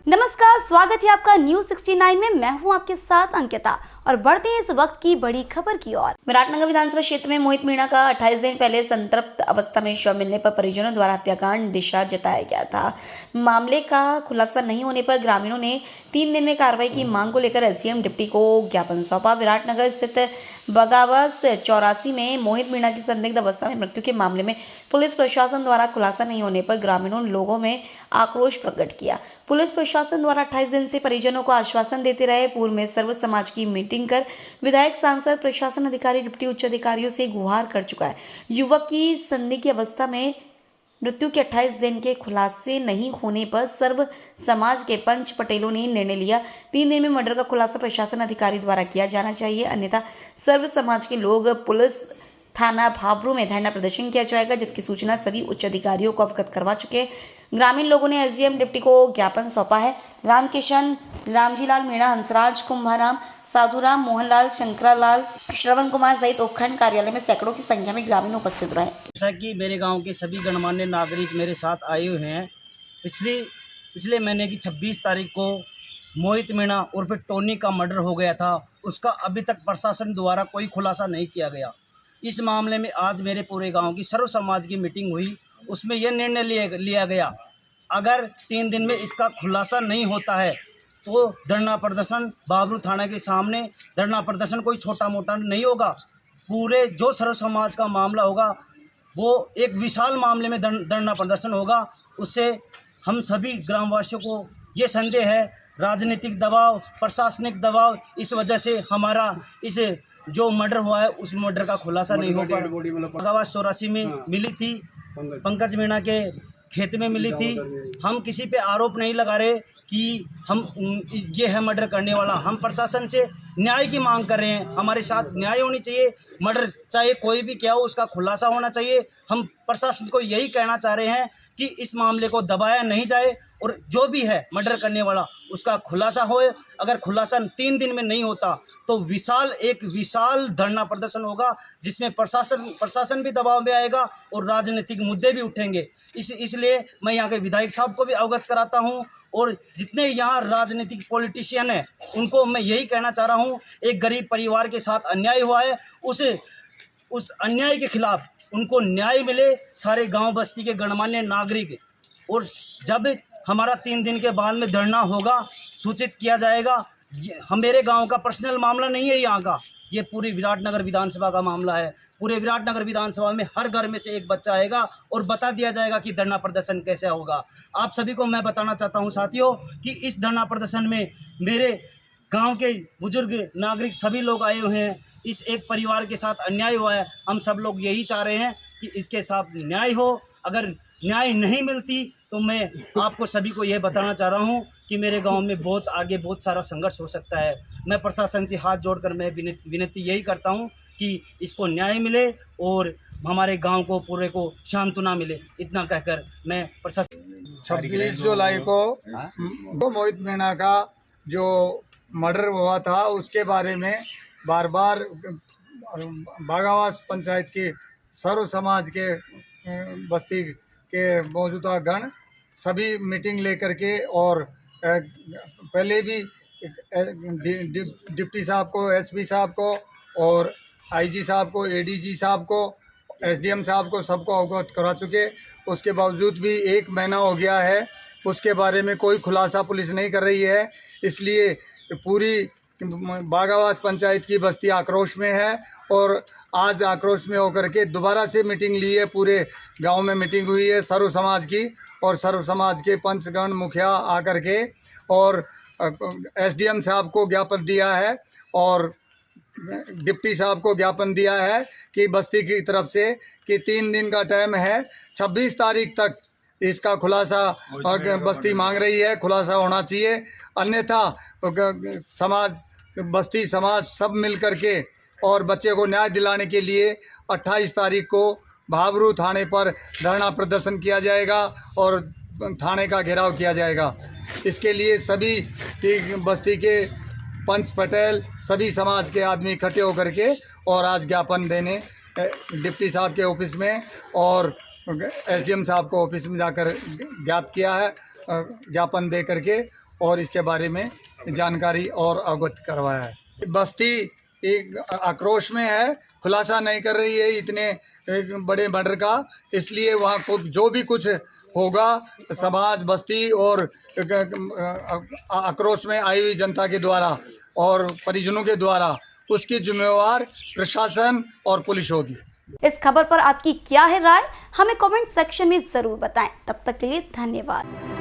नमस्कार, स्वागत है आपका न्यूज 69 में। मैं हूं आपके साथ अंकिता और बढ़ते हैं इस वक्त की बड़ी खबर की ओर। विराटनगर विधानसभा क्षेत्र में मोहित मीणा का 28 दिन पहले संतृप्त अवस्था में शव मिलने पर परिजनों द्वारा हत्याकांड दिशा जताया गया था। मामले का खुलासा नहीं होने पर ग्रामीणों ने 3 दिन में कार्रवाई की मांग को लेकर एसडीएम डिप्टी को ज्ञापन सौंपा। विराटनगर स्थित बगावस 84 में मोहित मीणा की संदिग्ध अवस्था में मृत्यु के मामले में पुलिस प्रशासन द्वारा खुलासा नहीं होने पर ग्रामीणों लोगों में आक्रोश प्रकट किया। पुलिस प्रशासन द्वारा 28 दिन से परिजनों को आश्वासन देते रहे। पूर्व में सर्व समाज की मीटिंग कर विधायक, सांसद, प्रशासन अधिकारी, डिप्टी उच्च अधिकारियों से गुहार कर चुका है। युवक की संदिग्ध अवस्था में मृत्यु के 28 दिन के खुलासे नहीं होने पर सर्व समाज के पंच पटेलों ने निर्णय लिया 3 दिन में मर्डर का खुलासा प्रशासन अधिकारी द्वारा किया जाना चाहिए, अन्यथा सर्व समाज के लोग पुलिस थाना भाबरू में धरना प्रदर्शन किया जाएगा, जिसकी सूचना सभी उच्च अधिकारियों को अवगत करवा चुके। ग्रामीण लोगों ने एसडीएम डिप्टी को ज्ञापन सौंपा है। रामकिशन, रामजीलाल मीणा, हंसराज, कुंभाराम, साधुराम, मोहनलाल, शंकरालाल, श्रवण कुमार सहित उपखंड कार्यालय में सैकड़ों की संख्या में ग्रामीण उपस्थित रहे। जैसा कि मेरे गांव के सभी गणमान्य नागरिक मेरे साथ आए हुए हैं। पिछले महीने की 26 तारीख को मोहित मीणा उर्फ टोनी का मर्डर हो गया था। उसका अभी तक प्रशासन द्वारा कोई खुलासा नहीं किया गया। इस मामले में आज मेरे पूरे गांव की सर्व समाज की मीटिंग हुई। उसमें यह निर्णय लिया गया, अगर 3 दिन में इसका खुलासा नहीं होता है तो धरना प्रदर्शन भाबरू थाना के सामने, धरना प्रदर्शन कोई छोटा मोटा नहीं होगा। पूरे जो सर्व समाज का मामला होगा वो एक विशाल मामले में धरना प्रदर्शन होगा। उससे हम सभी ग्रामवासियों को ये संदेह है, राजनीतिक दबाव, प्रशासनिक दबाव, इस वजह से हमारा इस जो मर्डर हुआ है उस मर्डर का खुलासा नहीं हो पाया। बगावस 84 में मिली थी, पंकज मीणा के खेत में मिली थी। हम किसी पे आरोप नहीं लगा रहे कि हम ये है मर्डर करने वाला। हम प्रशासन से न्याय की मांग कर रहे हैं। हमारे साथ न्याय होनी चाहिए। मर्डर चाहे कोई भी क्या हो, उसका खुलासा होना चाहिए। हम प्रशासन को यही कहना चाह रहे हैं कि इस मामले को दबाया नहीं जाए और जो भी है मर्डर करने वाला उसका खुलासा होए। अगर खुलासा 3 दिन में नहीं होता तो एक विशाल धरना प्रदर्शन होगा, जिसमें प्रशासन भी दबाव में आएगा और राजनीतिक मुद्दे भी उठेंगे। इसलिए मैं यहाँ के विधायक साहब को भी अवगत कराता हूँ और जितने यहाँ राजनीतिक पॉलिटिशियन हैं उनको मैं यही कहना चाह रहा हूँ, एक गरीब परिवार के साथ अन्याय हुआ है, उस अन्याय के खिलाफ उनको न्याय मिले। सारे गांव बस्ती के गणमान्य नागरिक, और जब हमारा 3 दिन के बाद में धरना होगा सूचित किया जाएगा। हम मेरे गांव का पर्सनल मामला नहीं है यहाँ का, ये पूरी विराटनगर विधानसभा का मामला है। पूरे विराटनगर विधानसभा में हर घर में से एक बच्चा आएगा और बता दिया जाएगा कि धरना प्रदर्शन कैसे होगा। आप सभी को मैं बताना चाहता हूँ साथियों कि इस धरना प्रदर्शन में मेरे गांव के बुजुर्ग नागरिक सभी लोग आए हुए हैं। इस एक परिवार के साथ अन्याय हुआ है। हम सब लोग यही चाह रहे हैं कि इसके साथ न्याय हो। अगर न्याय नहीं मिलती तो मैं आपको सभी को यह बताना चाह रहा हूं कि मेरे गांव में बहुत सारा संघर्ष हो सकता है। मैं प्रशासन से हाथ जोड़कर मैं विनती यही करता हूं कि इसको न्याय मिले और हमारे गांव को पूरे को सांत्वना मिले। इतना कहकर मैं प्रशासन 26 जुलाई को मोहित मीणा का जो मर्डर हुआ था उसके बारे में बार बार बागावास पंचायत की सर्व समाज के बस्ती के मौजूदा गण सभी मीटिंग लेकर के, और पहले भी डिप्टी साहब को, एसपी साहब को और आईजी साहब को, एडीजी साहब को, एसडीएम साहब को सबको अवगत करा चुके। उसके बावजूद भी 1 महीना हो गया है, उसके बारे में कोई खुलासा पुलिस नहीं कर रही है। इसलिए पूरी बागावास पंचायत की बस्ती आक्रोश में है और आज आक्रोश में होकर के दोबारा से मीटिंग ली है। पूरे गांव में मीटिंग हुई है सर्व समाज की, और सर्व समाज के पंचगण मुखिया आकर के और एसडीएम साहब को ज्ञापन दिया है और डिप्टी साहब को ज्ञापन दिया है कि बस्ती की तरफ से कि 3 दिन का टाइम है, 26 तारीख तक इसका खुलासा बस्ती मांग रही है, खुलासा होना चाहिए। अन्यथा समाज, बस्ती समाज सब मिल कर के और बच्चे को न्याय दिलाने के लिए 28 तारीख को भाबरू थाने पर धरना प्रदर्शन किया जाएगा और थाने का घेराव किया जाएगा। इसके लिए सभी बस्ती के पंच पटेल, सभी समाज के आदमी इकट्ठे होकर के और आज ज्ञापन देने डिप्टी साहब के ऑफिस में और एसडीएम साहब को ऑफिस में जाकर ज्ञात किया है, ज्ञापन दे करके और इसके बारे में जानकारी और अवगत करवाया है। बस्ती एक आक्रोश में है, खुलासा नहीं कर रही है इतने बड़े मर्डर का, इसलिए वहाँ जो भी कुछ होगा समाज, बस्ती और आक्रोश में आई हुई जनता के द्वारा और परिजनों के द्वारा उसकी जिम्मेवार प्रशासन और पुलिस होगी। इस खबर पर आपकी क्या है राय, हमें कमेंट सेक्शन में जरूर बताएं। तब तक के लिए धन्यवाद।